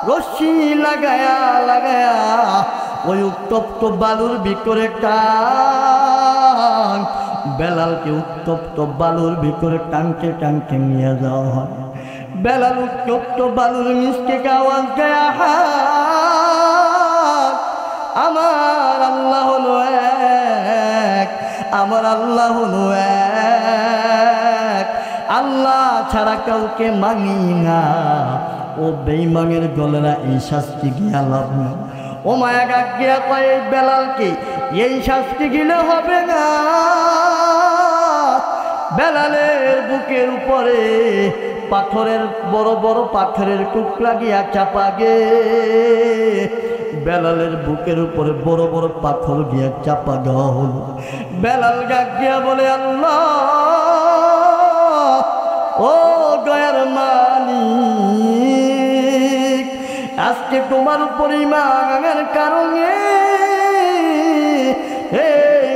রশি লাগায়া লাগায়া ওই উত্তপ্ত বালুর ভিতরে টান, বেলালকে উত্তপ্ত বালুর ভিতরে টানকে টানকে নিয়ে যাওয়া হয়। বেলাল উত্তপ্ত বালুর মিষ্টি আওয়াজ গায়া, আমার আল্লাহ হলো এক, আমার আল্লাহ হলো এক, আল্লাহ ছাড়া কাউকে মানি না। ও বেঈমানের গলেরা এই শাস্তি গিয়া লাভ না। ও মায়া গাগিয়া কয় বেলালকে এই শাস্তি গিলে হবে না। বেলালের বুকের উপরে পাথরের বড় বড় পাথরের টুকরা গিয়া চাপা গে, বেলালের বুকের উপরে বড় বড় পাথর গিয়া চাপা দেওয়া হলো। বেলাল গাগিয়া বলে, আল্লাহ ও দয়ার মালিক, আজকে তোমার উপর ঈমান আনার কারণে হে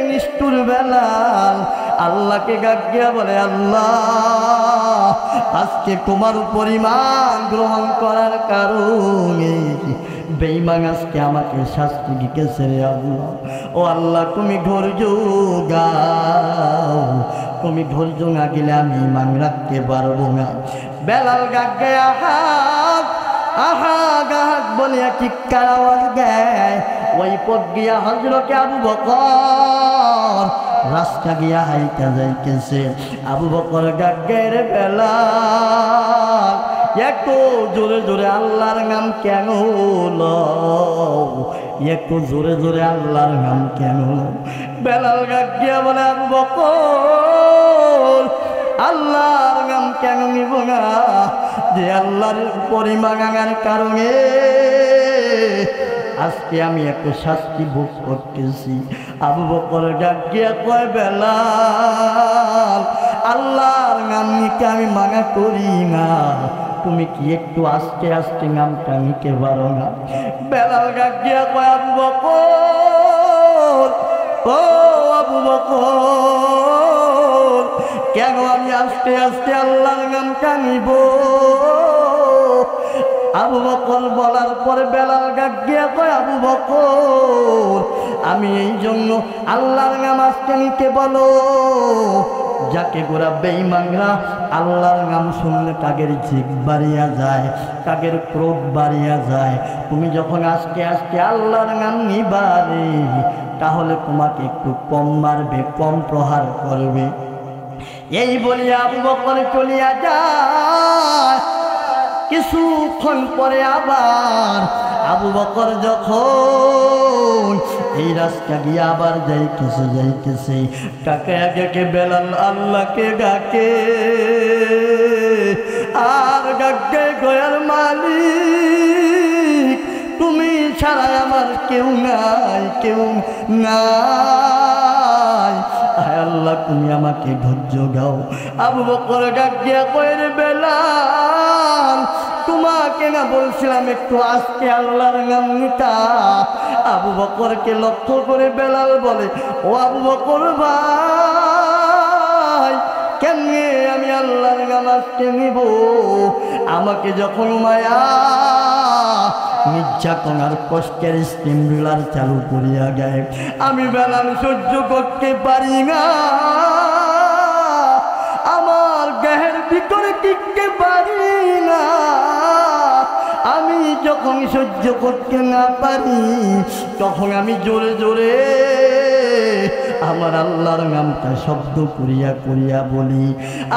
নিষ্ঠুর বেলাল আল্লাহকে গাগিয়া বলে, আল্লাহ আজকে তোমার উপর ঈমান গ্রহণ করার কারণে বেঈমান আজকে আমাকে শাস্তি দিতেছে রে আল্লাহ। ও আল্লাহ তুমি ধৈর্য গাও, তুমি ধৈর্য না গেলে আমি ঈমান রাখতে পারবো না। বেলাল গাগিয়া হাত আহা গাহাক বলিয়া চিৎকার আওয়াজ দেয়। ওই পথ গিয়া হযরতে আবু বকর রাস্তা গিয়া হাইটা যাইতেছে। আবু বকর গাগের বেলাল একটু জোরে জোরে আল্লাহর নাম কেন লও, একটু জোরে জোরে আল্লাহর নাম কেন? বেলাল গাগিয়া বলে, আবু বকর আল্লাহর নাম কেন নিব না? যে আল্লাহর উপর ঈমান আনার কারণে আজকে আমি একটু শাস্তি ভোগ করতেছি। আবু বকর ডাকিয়া কয়, বেলাল আল্লাহর নাম নিতে আমি মানা করি না, তুমি কি একটু আস্তে আস্তে নামটা নিতে পারো না? বেলাল ডাকিয়া কয়, আবু বকর ও আবু বকর, কেন আমি আস্তে আস্তে আল্লাহর নামটা নিব? আবু বকর বলার পরে বেলাল গাগিয়া কয়, আবু বকর আমি এই জন্য আল্লাহর নাম আজকে নিতে বলো, যাকে গোরা বেঈমানরা আল্লাহর নাম শুনলে কাগের জিভ বাড়িয়া যায়, কাগের ক্রোধ বাড়িয়া যায়। তুমি যখন আজকে আজকে আল্লাহর নাম নিবারে তাহলে তোমাকে একটু কম মারবে, কম প্রহার করবে। এই বলিয়া আবু বকর চলিয়া যায়। কিছুক্ষণ পরে আবার আবু বকর যখন এই রাস্তা গিয়ে আবার যাইতেছে কাকে আগে বেলাল আল্লাহকে ডাকে আর ডাকে, গয়ার মালিক তুমি ছাড়া আমার কেউ নাই, কেউ নাই, আয় আল্লাহ তুমি আমাকে ধৈর্য দাও। আবু বকর ডাকিয়া কয়, রে বেলাল তোমাকে না বলছিলাম একটু আজকে আল্লাহর নাম নিতা? আবু বকরকে লক্ষ্য করে বেলাল বলে, ও আবু বকর ভাই, কেমনে আমি আল্লাহর নাম আজকে নিব? আমাকে যখন মায়া নির্যাতনার কষ্টের স্টিম রোলার চালু করিয়া গায়ে আমি বেলাল সহ্য করতে পারি না, আমার গায়ের ভিতরে টিকতে পারি না। আমি যখন সহ্য করতে না পারি তখন আমি জোরে জোরে আমার আল্লাহর নামটা শব্দ করিয়া করিয়া বলি।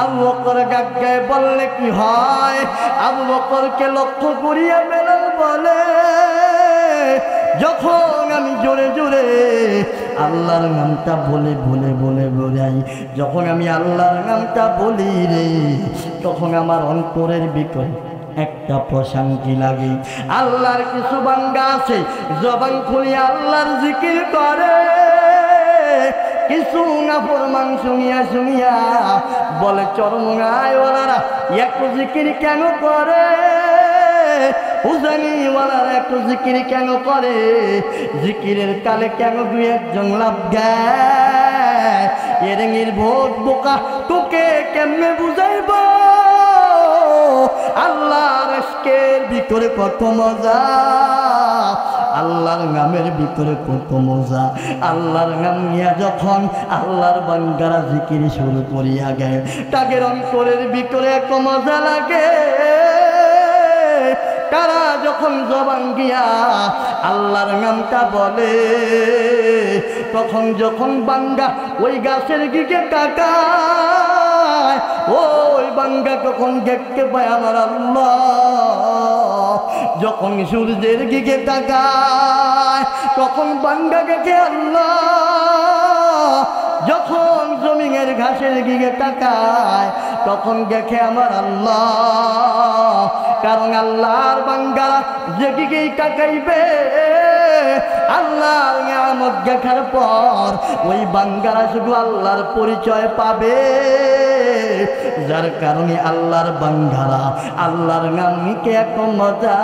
আবু বকর গায়ে বললে কি হয়? আবু বকরকে লক্ষ্য করিয়া বেলাল বলে, যখন আমি জোরে জোরে আল্লাহর নামটা বলে বলে বলে বোঝাই, যখন আমি আল্লাহর নামটা বলি রে, তখন আমার অন্তরের ভিতরে একটা প্রশান্তি লাগে। আল্লাহর কিছু বান্দা আছে জবান খুলিয়া আল্লাহর জিকির করে, কিছু নাফরমান শুনিয়া শুনিয়া বলে চরমগায়ওয়ালারা একটু জিকির কেন করে, উজানিওয়ালারা একটু জিকির কেন করে, জিকিরের কালে কেন দুই একজন লাভ দেয়? এর নির্বোধ বোকা তোকে কেমনে বুঝাইব? আল্লাহর ইশকের ভিতরে কত মজা, আল্লাহর নামের ভিতরে কত মজা। আল্লাহর নাম নিয়ে যখন আল্লাহর বান্দারা জিকির শুরু করিয়া গে, তাদের অন্তরের ভিতরে এত মজা লাগে। তারা যখন জবান গিয়া আল্লাহর নামটা বলে, তখন যখন বান্দা ওই গাছের দিকে তাকায়, ওই বান্দা তখন দেখতে পায় আমার আল্লাহ। যখন সূর্যের দিকে তাকায়, তখন বান্দা দেখে আল্লাহ। যখন জমিনের ঘাসের দিকে তাকায়, তখন দেখে আমার আল্লাহ। কারণ আল্লাহর বান্দারা যেদিকেই তাকাইবে, আল্লাহর নিয়ামত দেখার পর ওই বান্দারা শুধু আল্লাহর পরিচয় পাবে। যার কারণে আল্লাহর বান্দারা আল্লাহর নাম নিকে এত মজা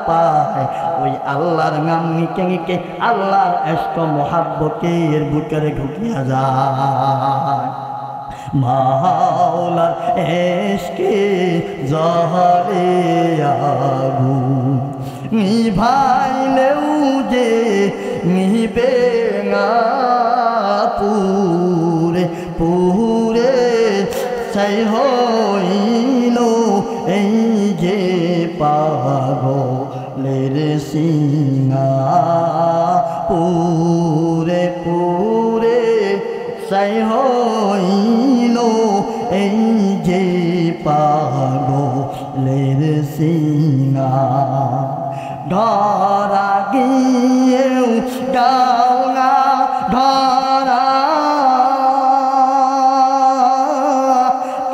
পায়। ওই আল্লাহর নাম নিকে নিকে আল্লাহর ইশক মোহাব্বতের বুকের ঢুকিয়া যায়। মাওলার ইশকে জহরে আগুন নিভাইলেও যে নিবে না পুরে পুরে চাই হইল এই যে পাগলের সিঙা পুরে পুরে চাই হইল এই যে পাগলের সিঙা। ধরা গিয়েও গাও না ধরা,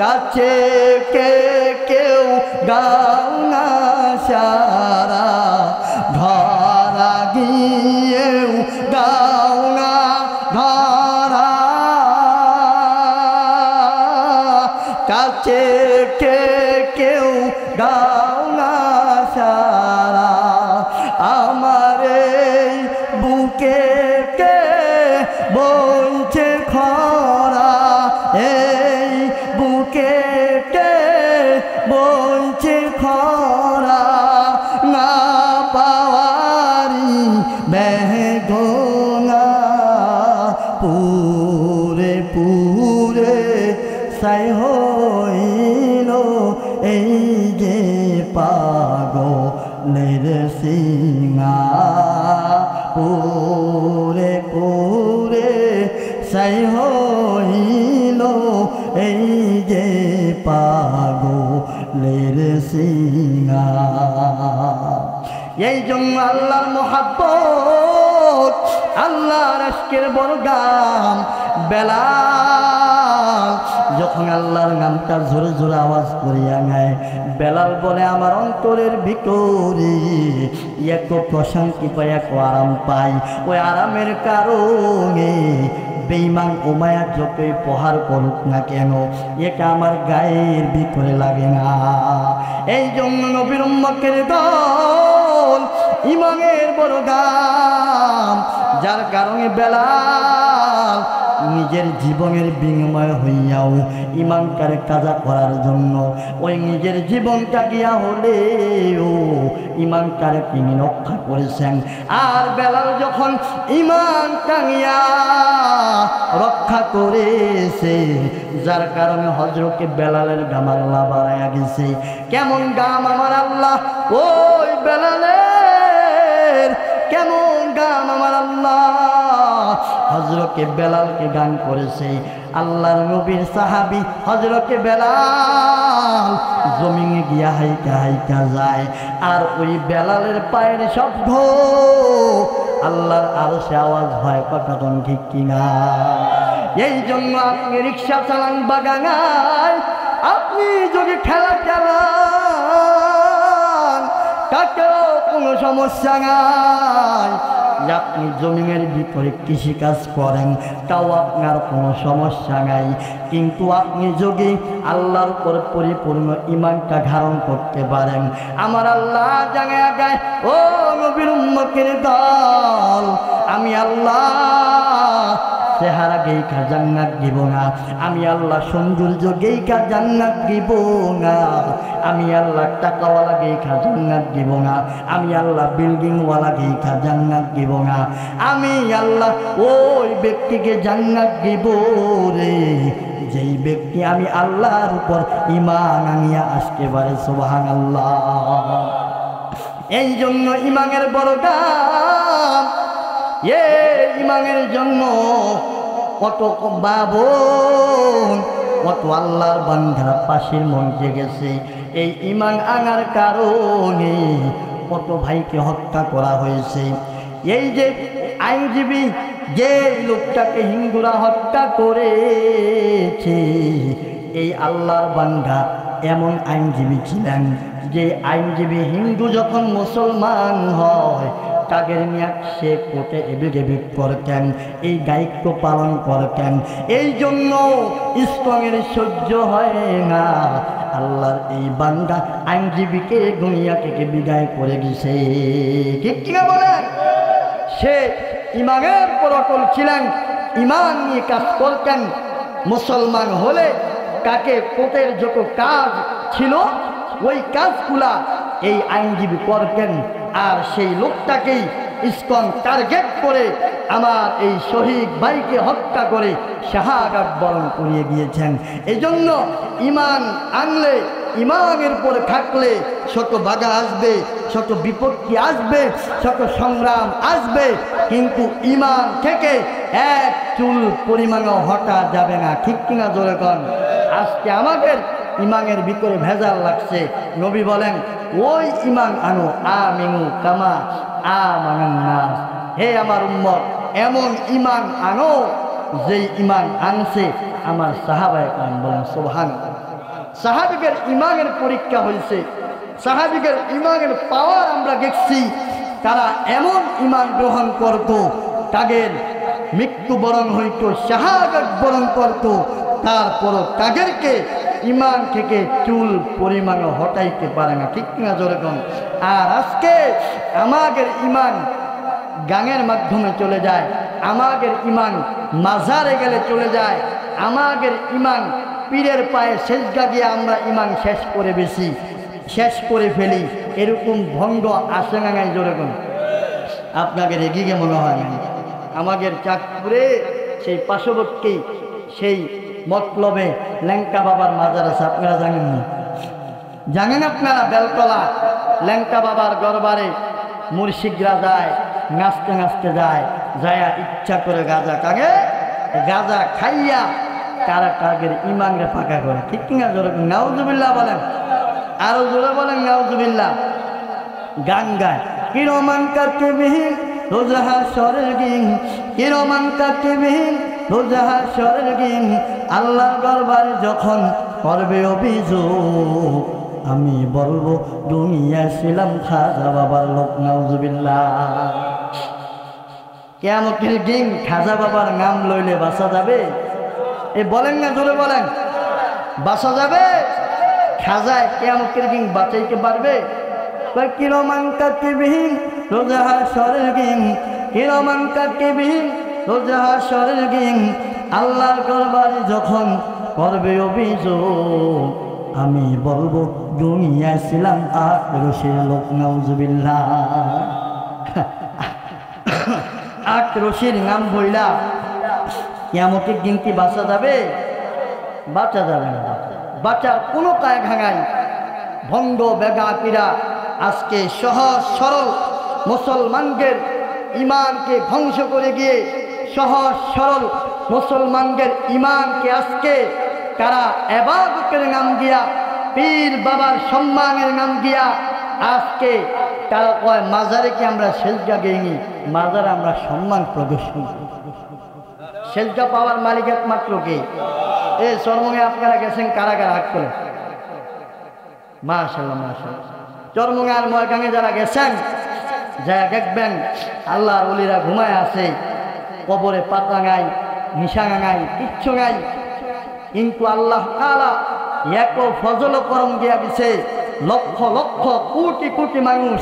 কাছে কে কেউ গাও না সারা। ধরা গিয়েও গাও না ধরা, কাছে কে কেউ গাও না সারা। আমার এই বুকে কে বইছে খরা, এই বুকে কে বইছে খরা। না পাওয়ারি বেদনা পুরে পুরে সাই হইল এই যে পাগলের সিঙা পুরে পুরে সাই হইল এই যে পাগলের সিঙা। এই জন্য আল্লাহর মোহাব্বত, আল্লাহর ইশকের বড় গান। বেলাল যখন আল্লাহর নামটা জোরে জোরে আওয়াজ করিয়া নেয়, বেলাল বলে আমার অন্তরের ভিতরে এক প্রশান্তি পাই, এক আরাম পাই। ওই আরামের কারণে বেঈমান উমাইয়া যতই প্রহার করুক না কেন, এটা আমার গায়ের ভিতরে লাগে না। এই জন্য নবীর উম্মতের দল ইমানের বড় গান। যার কারণে বেলাল নিজের জীবনের বিনিময় হইয়াও ইমানকারে কাজা করার জন্য ওই নিজের জীবনটা গিয়া হলেও ইমানকারে তিনি রক্ষা করেছেন। আর বেলাল যখন ইমান টাঙিয়া রক্ষা করেছে, যার কারণে হযরতে বেলালের গাম আল্লাহ বাড়াইয়া গেছে। কেমন গাম আমার আল্লাহ ওই বেলালের, কেমন গান আমার আল্লাহ হযরতে বেলালকে গান করেছে। আল্লাহর নবীর সাহাবী হযরতে বেলাল জমিনে গিয়া হাইটা হাইটা যায়, আর ওই বেলালের পায়ের শব্দ আল্লাহর আরশে আওয়াজ হয়। কথা কোন ঠিক কিনা? এই জন্য আপনি রিক্সা চালান বাগানায়, আপনি যদি ঠেলা চালান তাতেও কোনো সমস্যা নাই। আপনি জমিনের ভিতরে কৃষিকাজ করেন তাও আপনার কোনো সমস্যা নাই। কিন্তু আপনি যদি আল্লাহর উপর পরিপূর্ণ ঈমানটা ধারণ করতে পারেন, আমার আল্লাহ জানায়া গায়, ও নবীর উম্মতের দল, আমি আল্লাহ চেহারা গেইখা জান্নাত দিব না, আমি আল্লাহ সৌন্দর্য গেইখা জান্নাত দিব না, আমি আল্লাহ টাকাওয়ালা গেইখা জান্নাত দিব না, আমি আল্লাহ বিল্ডিংওয়ালা গেইখা জান্নাত দিব না, আমি আল্লাহ ওই ব্যক্তিকে জান্নাত দিব রে যেই ব্যক্তি আমি আল্লাহর উপর ঈমান আনিয়া আসতে পারে। সুবহানাল্লাহ। এই জন্য ঈমানের বড় দাম। ঈমানের জন্য কত বাবন, কত আল্লাহর বান্দার পাশের মঞ্চে গেছে। এই ঈমান আনার কারণে কত ভাইকে হত্যা করা হয়েছে। এই যে আইনজীবী যে লোকটাকে হিন্দুরা হত্যা করেছে, এই আল্লাহর বান্দা এমন আইনজীবী ছিলেন যে আইনজীবী হিন্দু যখন মুসলমান হয় কাগের মিয়া সে কোর্টে এভিডেভিট করতেন, এই দায়িত্ব পালন করতেন। এই জন্য ইসলামের সহ্য হয় না, আল্লাহর এই বান্দা আইনজীবীকে দুনিয়া থেকে বিদায় করে দিছে। ঠিক কিনা বলেন? সে ঈমানের পর অটল ছিলেন, ঈমান নিয়ে কাজ করতেন। মুসলমান হলে কাকে কোর্টের যত কাজ ছিল ওই কাজগুলা এই আইনজীবী করতেন, আর সেই লোকটাকেই ইসকন টার্গেট করে আমার এই শহীদ ভাইকে হত্যা করে শাহাদাত বরণ করিয়ে গিয়েছেন। এজন্য ঈমান আনলে, ঈমানের পরে থাকলে শত বাধা আসবে, শত বিপত্তি আসবে, শত সংগ্রাম আসবে, কিন্তু ঈমান থেকে এক চুল পরিমাণও হটা যাবে না। ঠিক কিনা জোরে কন? আজকে আমাদের ঈমানের ভিতরে ভেজাল লাগছে। নবী বলেন ওই ঈমান আনো, আমিনু কামা আমানান নাস। হে আমার উম্মত, এমন ঈমান আনো যেই ঈমান আনছে আমার সাহাবায়ে কেরাম। বলেন সুবহানাল্লাহ। সাহাবীদের ঈমানের পরীক্ষা হয়েছে, সাহাবীদের ঈমানের পাওয়ার আমরা দেখছি। তারা এমন ঈমান গ্রহণ করত, তাদের মৃত্যুবরণ হইত, শাহাদাত বরণ করত, তারপরও তাদেরকে ঈমান থেকে চুল পরিমাণও হটাইতে পারে না। ঠিক না যেরকম? আর আজকে আমাদের ঈমান গানের মাধ্যমে চলে যায়, আমাদের ঈমান মাজারে গেলে চলে যায়, আমাদের ঈমান পীরের পায়ে সেজদা দিয়ে আমরা ঈমান শেষ করে ফেলি। এরকম ভঙ্গ আসে না নাই যেরকম? আপনাদের এগিয়ে মনে হয় না? আমাদের চাঁদপুরে সেই পার্শ্ববর্তী সেই মতলবে ল্যাংটা বাবার মাজার আছে, আপনারা জানেন না? জানেন আপনারা? বেলতলা ল্যাংটা বাবার দরবারে মুর্শিদরা যায়, নাচতে নাচতে যায়, যায়া ইচ্ছা করে গাঁজা কাগে, গাঁজা খাইয়া তারা কাগের ঈমানকে ফাঁকা করে। ঠিক কিনা জোরে নাউজুবিল্লাহ বলেন? আরো জোরে বলেন নাউজুবিল্লাহ। গান গায় কিরমান কাতিবিহীন রোজাহা স্বর্গীন, কিরমান কাতিবিহীন রোজাহা স্বর্গীন, আল্লাহর দরবারে যখন করবে অভিযোগ আমি বলবো দুনিয়া ছিলাম খাজা বাবার লোক। নাউজুবিল্লাহ। কিয়ামতের দিন খাজা বাবার নাম লইলে বাঁচা যাবে? এ বলেন না, জোরে বলেন। বাঁচা যাবে? খাজায় কিয়ামতের দিন বাঁচাইতে পারবে? কিরমান কাতিবিহীন রোজাহা স্বর্গীন, কিরমান কাতিবিহীন রোজাহা স্বর্গীন, আল্লাহর দরবারে যখন করবে অভিযোগ আমি বলবো দুনিয়া ছিলাম আক্রোশের লোক। নাউজুবিল্লাহ। আক্রোশের নাম বইলা কিয়ামতের দিন কি বাঁচা যাবে? বাঁচা যাবে না। বাঁচার কোনো কায়দা নাই। ভণ্ড বেদাতীরা আজকে সহজ সরল মুসলমানদের ঈমানকে ধ্বংস করে গিয়ে সহজ সরল মুসলমানদের ঈমানকে আজকে তারা ইবাদতের নাম দিয়া, পীর বাবার সম্মানের নাম দিয়া আজকে তারা কয় মাজারে কি আমরা সেজদা দেইনি, মাজারে আমরা সম্মান প্রদর্শন করি। সেজদা পাওয়ার মালিক একমাত্র কে? এই চরমঙ্গে আপনারা গেছেন কারা কারা হাত করে? মাশাআল্লাহ মাশাআল্লাহ। চরমঙ্গে আর ময়গাঙে যারা গেছেন যা দেখবেন আল্লাহর ওলিরা ঘুমায় আছে, কবরে পাতা নাই, নিশানা নাই, কিচ্ছু নাই, কিন্তু আল্লাহ তাআলা এক ফজল করম দিয়া দিছে। লক্ষ লক্ষ কোটি কোটি মানুষ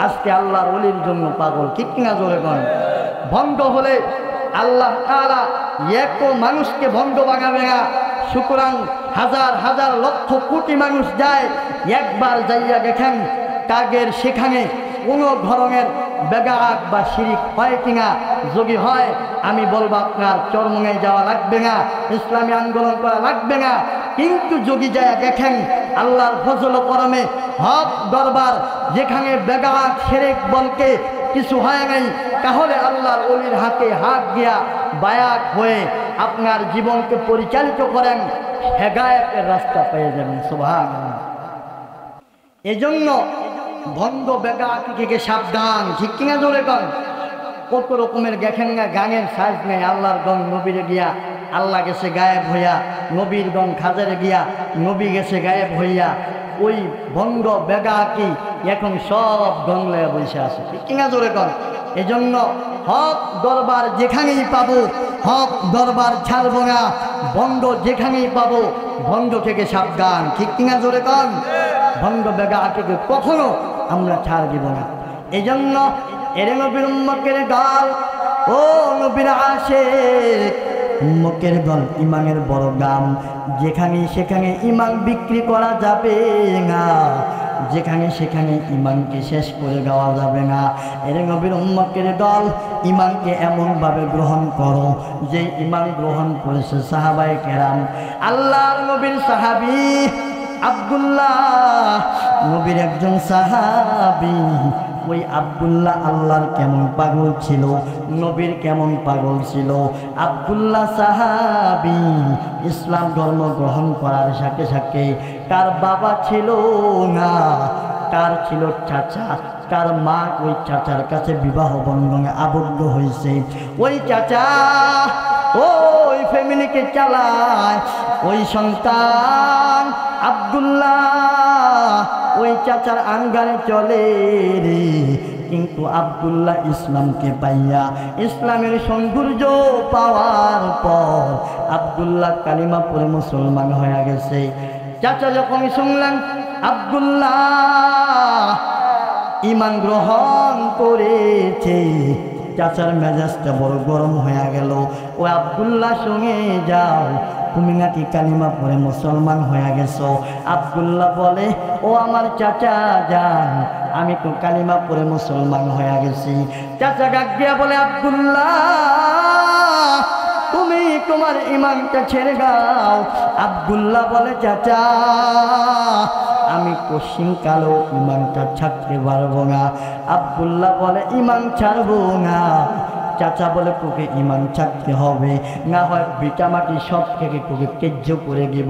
আজকে আল্লাহর ওলির জন্য পাগল। ঠিক না জোরে বলেন? ভণ্ড হলে আল্লাহ তাআলা এক মানুষকে ভণ্ড বানাবে না। সুতরাং হাজার হাজার লক্ষ কোটি মানুষ যায়, একবার যাইয়া দেখেন কাগের সেখানে কোনো ধরনের বেগাত বা শিরিক হয় কিনা। যদি হয় আমি বলবো আপনার চরমনায় যাওয়া লাগবে না, ইসলামী আন্দোলন করা লাগবে না। কিন্তু যদি যায় দেখেন আল্লাহর ফজল করমে হক দরবার যেখানে বেগাত শিরিক বলকে কিছু হয় নাই, তাহলে আল্লাহর ওলির হাতে হাত দিয়া বায়াত হয়ে আপনার জীবনকে পরিচালিত করেন, হেদায়েতের রাস্তা পেয়ে যাবেন। সুবহানাল্লাহ। এজন্য ভণ্ড বেগাতি থেকে সাবধান, ঠিক কিনা জোরে কন। কত রকমের দেখেন না গানের সাজ নেই। আল্লাহর গং নবীরে গিয়া আল্লাহ গেছে গায়েব হইয়া, নবীর গং খাজারে গিয়া নবী গেছে গায়েব হইয়া। ওই ভণ্ড বেগাতি এখন সব গংলায় বসে আছে, ঠিক কিনা জোরে কন। এজন্য হক দরবার যেখানেই পাবো হক দরবার ছাড়বো না, ভণ্ড যেখানেই পাবো ভণ্ড থেকে সাবধান, ঠিক কিনা জোরে কন। ভণ্ড বেগাতিকে কখনো আমরা ছাড় দিব না। এজন্য এর নবীর উম্মতের গাল, ও নবীর আশিক, উম্মতের দল ইমানের বড় দাম। যেখানে সেখানে ইমান বিক্রি করা যাবে না, যেখানে সেখানে ইমানকে শেষ করে দেওয়া যাবে না। এর নবীর উম্মতের দল ইমানকে এমনভাবে গ্রহণ করো যে ইমান গ্রহণ করেছে সাহাবায়ে কেরাম। আল্লাহর নবীর সাহাবী আব্দুল্লাহ নবীর একজন সাহাবী। ওই আব্দুল্লাহ আল্লাহর কেমন পাগল ছিল, নবীর কেমন পাগল ছিল। আব্দুল্লাহ সাহাবী ইসলাম ধর্ম গ্রহণ করার সাথে সাথে তার বাবা ছিল না, তার ছিল চাচা। তার মা ওই চাচার কাছে বিবাহ বন্ধনে আবদ্ধ হয়েছে। ওই চাচা ওই ফ্যামিলিকে চালায়। ওই সন্তান আব্দুল্লাহ ওই চাচার আঙ্গারে চলে রে। কিন্তু আব্দুল্লাহ ইসলামকে পাইয়া, ইসলামের সৌন্দর্য পাওয়ার পর আব্দুল্লাহ কালিমা পড়ে মুসলমান হয়ে গেছে। চাচা যখন শুনলেন আব্দুল্লাহ ঈমান গ্রহণ করেছে, চাচার মেজাজটা বড় গরম হয়ে গেল। ও আব্দুল্লাহ সঙ্গে যাও, তুমি নাকি কালিমা পড়ে মুসলমান হয়ে গেছো। আব্দুল্লাহ বলে, ও আমার চাচা যান, আমি তো কালিমা পড়ে মুসলমান হয়ে গেছি। চাচা ডাক দিয়া বলে, আব্দুল্লাহ তুমি তোমার ইমানটা ছেড়ে দাও। আব্দুল্লাহ বলে, চাচা আমি পশ্চিম কালো ইমানটা ছাড়তে পারবো না। আব্দুল্লাহ বলে, ইমান ছাড়বো না। চাচা বলে, তোকে ইমান ছাড়তে হবে, না হয় ভিটা মাটি সব থেকে তোকে তেজ্য করে দিব।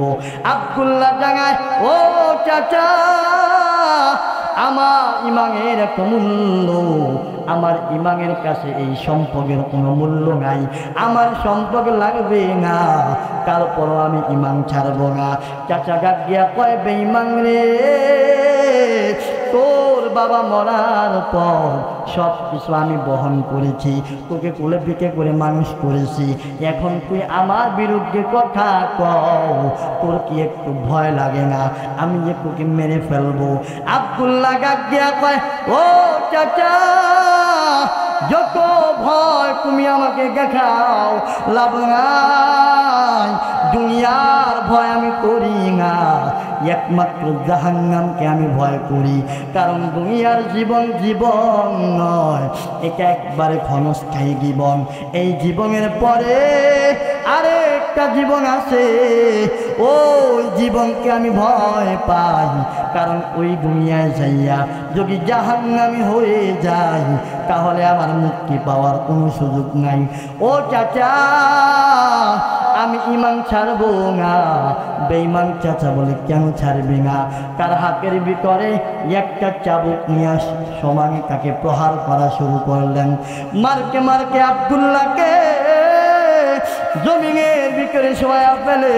আব্দুল্লাহ জানায়, ও চাচা আমার ইমানের এত মূল্য, আমার ইমানের কাছে এই সম্পদের কোনো মূল্য নাই, আমার সম্পদ লাগবে না, তারপরও আমি ইমান ছাড়বো না। চাচা ডাক দিয়া কয়, বেঈমান রে, তোর বাবা মরার পর সব কিছু আমি বহন করেছি, তোকে কোলে পিঠে করে মানুষ করেছি, এখন তুই আমার বিরুদ্ধে কথা কও, তোর কি একটু ভয় লাগে না আমি যে তোকে মেরে ফেলবো? আব্দুল্লাহ ডাক দিয়া কয়, ও চাচা যত ভয় তুমি আমাকে দেখাও লাভ নাই, দুনিয়ার ভয় আমি করি না, একমাত্র জাহান্নামকে আমি ভয় করি। কারণ দুনিয়ার জীবন জীবন নয়, এটা একবারে ক্ষণস্থায়ী জীবন। এই জীবনের পরে আরেকটা জীবন আছে, ওই জীবনকে আমি ভয় পাই। কারণ ওই দুনিয়ায় যাইয়া যদি জাহান্নামী হয়ে যাই তাহলে আমার মুক্তি পাওয়ার কোনো সুযোগ নাই। ও চাচা আমি ইমান ছাড়বো না। বেঈমান চাচা বলে, কেন ছাড়বি না? তার হাতের ভিতরে একটা চাবুক নিয়ে সমানে তাকে প্রহার করা শুরু করলেন। মারকে মারকে আব্দুল্লাহকে জমিনের ভিতরে শোয়া ফেলে।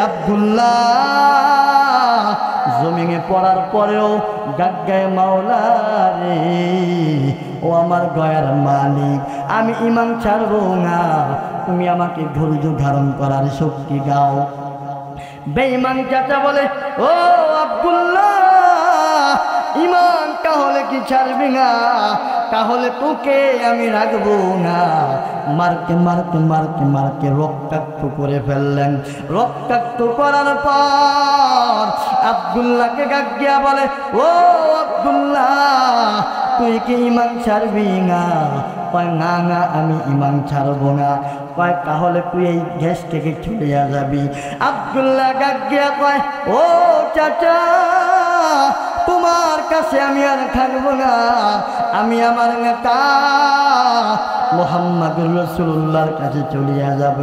আব্দুল্লাহ জমিনে পড়ার পরেও গায়ে মাওলা রে, ও আমার গয়ার মালিক, আমি ইমান ছাড়বো না, তুমি আমাকে ধৈর্য ধারণ করার শক্তি দাও। বেঈমান চাচা বলে, ও আব্দুল্লাহ ইমান তাহলে কি ছাড়বি না? তাহলে তোকে আমি রাখবো না। মারতে মারতে মারতে মারতে রক্তাক্ত করে ফেললেন। রক্তাক্ত করার পর আব্দুল্লাহকে গাগিয়া বলে, ও আব্দুল্লাহ, তুই কি ইমান ছাড়বি না? কয় না না, আমি ইমান ছাড়বো না। কয় তাহলে তুই এই দেশ থেকে চলে যাবি। আব্দুল্লাহ গাগিয়া কয়, ও চাচা, তোমার কাছে আমি আর থাকবো না। আমি আমার নেতা মুহাম্মাদুর রাসূলুল্লাহর কাছে চলিয়া যাব।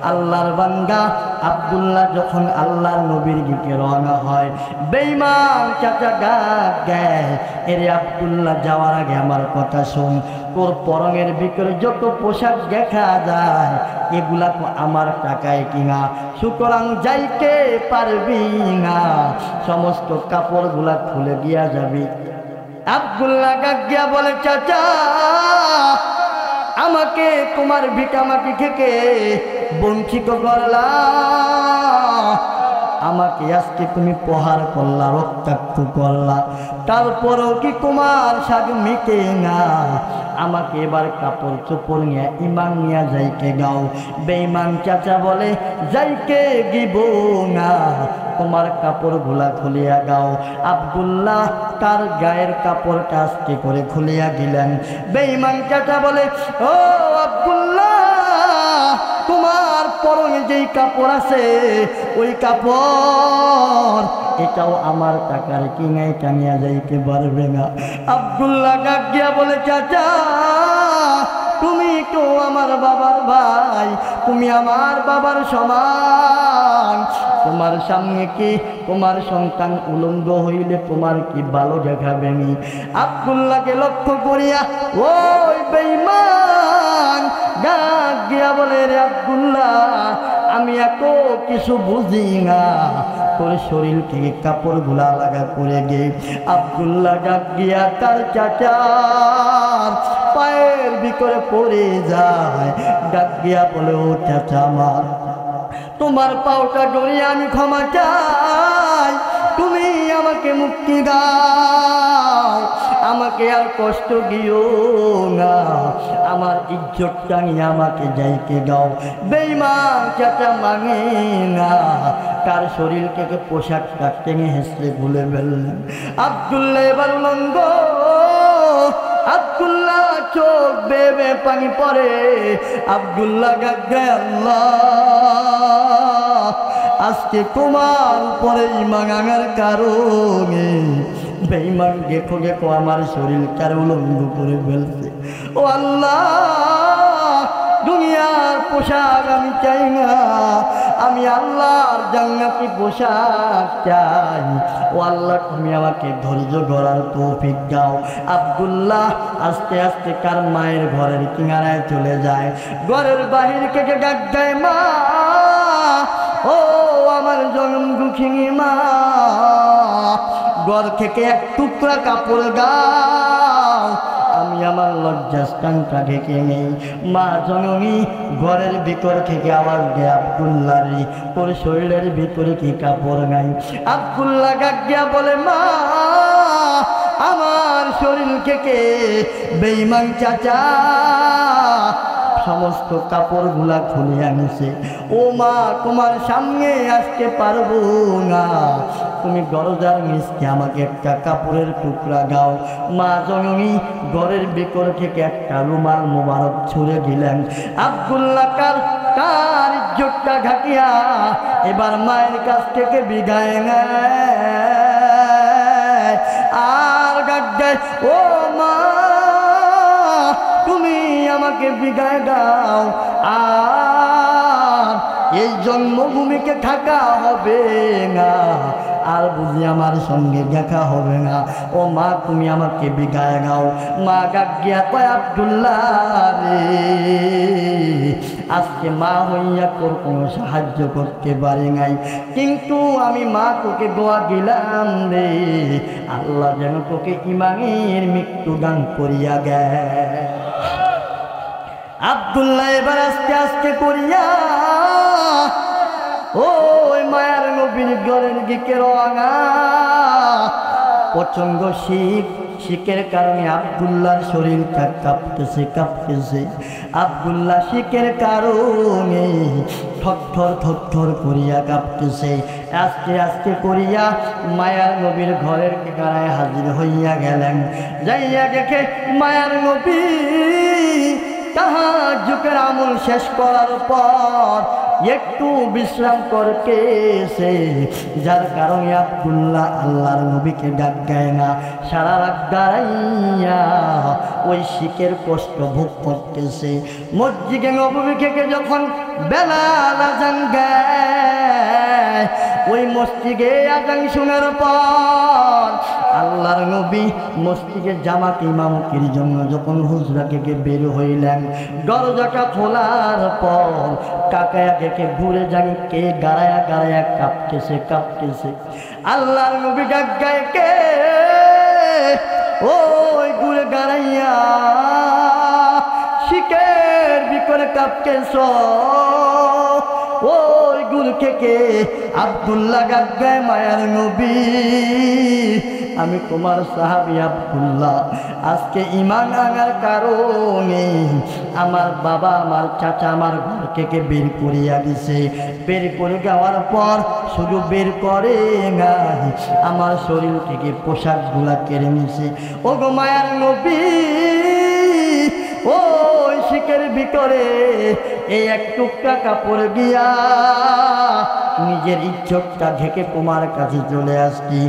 আল্লাহর বান্দা আব্দুল্লাহ যখন আল্লাহর নবীর দিকে রওনা হয়, বেঈমান চাচা ডাক দেয়, এরে আব্দুল্লাহ, যাওয়ার আগে আমার কথা শোন। তোর পরনের ভিতরে যত পোশাক দেখা যায় এগুলা তো আমার টাকায় কিনা, সুতরাং যাইতে পারবি না। সমস্ত কাপড়গুলা খুলে দিয়া যাবি। আব্দুল্লাহ গাগিয়া বলে, চাচা, আমাকে তোমার ভিটামাটি থেকে বঞ্চিত করলা, আমাকে আজকে তুমি প্রহার করলা, রক্তাক্ত করলা, তারপরেও কি তোমার সাথে মিটে না? আমাকে এবার কাপড় চোপড় নিয়ে ইমান নিয়ে যাইকে গাও। বেঈমান চাচা বলে, যাইকে দিব না, তোমার কাপড়গুলা খুলিয়া গাও। আব্দুল্লাহ তার গায়ের কাপড়টা আস্তে করে খুলিয়া দিলেন। বেঈমান চাচা বলে, ও আব্দুল্লাহ, তোমার পরনে যেই কাপড় আছে ওই কাপড় এটাও আমার টাকার কিনাই টানিয়া যাইতে পারবে না। আব্দুল্লাহ গাগিয়া বলে, চাচা, তুমি তো আমার বাবার ভাই, তুমি আমার বাবার সমান। তোমার সামনে কি তোমার সন্তান উলঙ্গ হইলে তোমার কি ভালো দেখাবে? নি আব্দুল্লাহকে লক্ষ্য করিয়া ওই বেঈমান গাগিয়া বলে, রে আব্দুল্লাহ, আমি এত কিছু বুঝি না, তোর শরীর থেকে কাপড়গুলা লাগা করে গে। আব্দুল্লাহ গাগিয়া তার চাচার পায়ের ভিতরে পড়ে যায়। গাগিয়া বলে, ও চাচা আমার, তোমার পাওটা জড়িয়ে আমি ক্ষমা চাই, তুমি আমাকে মুক্তি দাও, আমাকে আর কষ্ট দিও না, আমার ইজ্জতটা নিয়ে আমাকে যাইতে দাও। বেঈমান চাচা মানে না, তার শরীর থেকে পোশাকটা টেনে হেসড়ে ভুলে ফেললেন। আব্দুল্লাহ এবার উলঙ্গ। আব্দুল্লাহ চোখ বেবে পানি পড়ে। আব্দুল্লাহ গায়, আল্লাহ, আজকে তোমার উপরে ঈমান আনার কারণে বেঈমান দেখো দেখো আমার শরীরটার উলঙ্গ করে ফেলছে। ও আল্লাহ, দুনিয়ার পোশাক আমি চাই না, আমি আল্লাহর জান্নাতি পোশাক চাই। ও আল্লাহ, তুমি আমাকে ধৈর্য ধরার তৌফিক দাও। আব্দুল্লাহ আস্তে আস্তে কার মায়ের ঘরের কিনারায় চলে যায়। ঘরের বাহির থেকে ডাক দেয়, মা, ও আমার জনম দুঃখিনী মা, ঘর থেকে এক টুকরা কাপড় দাও, আমি আমার লজ্জাস্থানটা ঢেকে নেই। মা জননী ঘরের ভিতর থেকে আওয়াজ দেয়, আব্দুল্লাহ রে, তোর শরীরের ভিতরে কি কাপড় নাই? আব্দুল্লাহ গাগিয়া বলে, মা, আমার শরীর থেকে বেঈমান চাচা সমস্ত কাপড়গুলা খুলে আনছে। ও মা, তোমার সামনে আসতে পারবো না, তুমি দরজার নিচে আমাকে একটা কাপড়ের টুকরা দাও। মা জননী ঘরের ভিতর থেকে একটা রুমাল মোবারক ছুঁড়ে দিলেন। আব্দুল্লাহ তার ইজ্জতটা ঢাকিয়া এবার মায়ের কাছ থেকে বিদায় নেয়। আর গায়, ও মা, তুমি আমাকে বিদায় দাও, আর এই জন্মভূমিকে থাকা হবে না, আর বুঝি আমার সঙ্গে দেখা হবে না। ও মা, তুমি আমাকে বিদায় দাও। মা গাগিয়া কয়, আব্দুল্লাহ রে, আজকে মা হইয়া তোর কোনো সাহায্য করতে পারি নাই, কিন্তু আমি মা তোকে দোয়া দিলাম রে, আল্লাহ যেন তোকে ইমানের মৃত্যু দান করিয়া দেয়। আব্দুল্লাহ এবার আস্তে আস্তে করিয়া ওই মায়ার নবীর ঘরের দিকে রওনা। প্রচন্ড শীত, শিকের কারণে আব্দুল্লাহর শরীর কাঁপতেছে কাঁপতেছে। আব্দুল্লাহ শিকের কারণে থর করিয়া কাঁপতেছে। আস্তে আস্তে করিয়া মায়ার নবীর ঘরের কারায় হাজির হইয়া গেলেন। যাইয়া দেখে মায়ার নবী তাহাজ্জুদের আমল শেষ করার পর একটু বিশ্রাম করতেছে, যার কারণে আব্দুল্লাহ আল্লাহর নবীকে ডাক দেয় না। সারা রাত দাঁড়াইয়া ওই শিকের কষ্ট ভোগ করতেছে। মসজিদে নববী থেকে যখন বেলাল আযান দেয়, ওই মসজিদে আযান শোনার পর আল্লাহর নবী মসজিদে জামাত ইমামতির জন্য যখন হুজরা থেকে বের হইলেন, দরজাটা খোলার পর কাকায়া দেখে ঘুরে যান কে গাড়ায়া গাড়ায়া কাঁপতেছে কাঁপতেছে। আল্লাহর নবী ডাক গায়, কে ওই ঘুরে গাড়াইয়া শিকের বিকরে কাঁপতেছ? ওই গুল থেকে আব্দুল্লাহ ডাক গায়, মায়ার নবী আমি তোমার সাহাবী আব্দুল্লাহ। আজকে ঈমান আনার কারণে আমার বাবা আমার চাচা আমার ঘর থেকে বের করিয়া দিছে। বের করে যাওয়ার পর শুধু বের করে নাই, আমার শরীর থেকে পোশাকগুলা কেড়ে নিছে। ও গো মায়ার নবী, ওই শিকের ভিতরে এই এক টুকরা কাপড় দিয়া নিজের ইজ্জতটা ঢেকে তোমার কাছে চলে আসছি।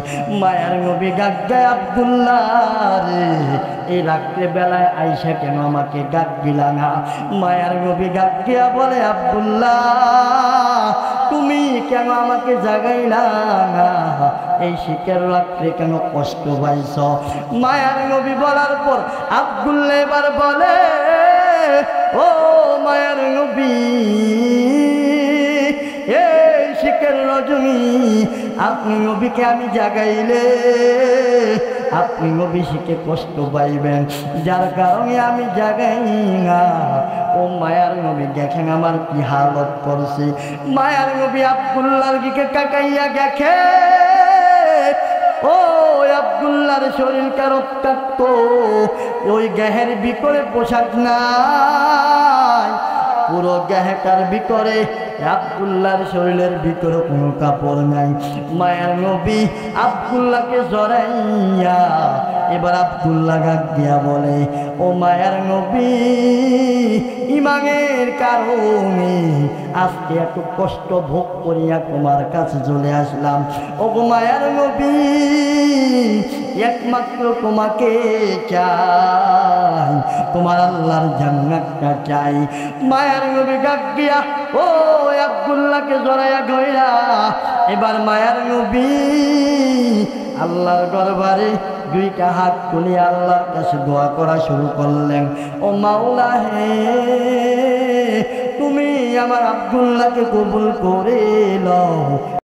মায়ার নবী ডাক দেয়, আব্দুল্লাহ রে এই রাত্রে বেলায় আইসা কেন আমাকে ডাক দিলা না? মায়ার নবী ডাক দিয়া বলে, আব্দুল্লাহ তুমি কেন আমাকে জাগাইলা না? এই শীতের রাত্রে কেন কষ্ট পাইছ? মায়ার নবী বলার পর আব্দুল্লাহ এবার বলে, ও মায়ার নবী এই শীতের রজনী আপনি নবীকে আমি জাগাইলে আপনি নবী শিখে কষ্ট পাইবেন, যার কারণে আমি জাগাই না। ও মায়ার নবী দেখেন আমার কি হালত করছে। মায়ার নবী আব্দুল্লাহর দিকে তাকাইয়া দেখে, ও আব্দুল্লাহর শরীরটা রক্তাক্ত, ওই গায়ের ভিতরে পোশাক নাই, পুরো গায়েটার ভিতরে আব্দুল্লাহর শরীরের ভিতরে কোনো কাপড় নাই। মায়ার নবী আব্দুল্লাহকে জড়াইয়া এবার আব্দুল্লাহ ডাক দিয়া বলে, ও মায়ার নবী ঈমানের কারণে আজকে এত কষ্ট ভোগ করিয়া তোমার কাছে চলে আসলাম। ও মায়ার নবী একমাত্র তোমাকে চাই, তোমার আল্লাহর জান্নাতটা চাই। মায়ার নবী ডাক দিয়া ও আব্দুল্লাহকে জড়াইয়া ধইরা এবার মায়ার নবী আল্লাহর দরবারে দুইটা হাত তুলে আল্লাহর কাছে দোয়া করা শুরু করলেন। ও মাওলা হে, তুমি আমার আব্দুল্লাহকে কবুল করে লও।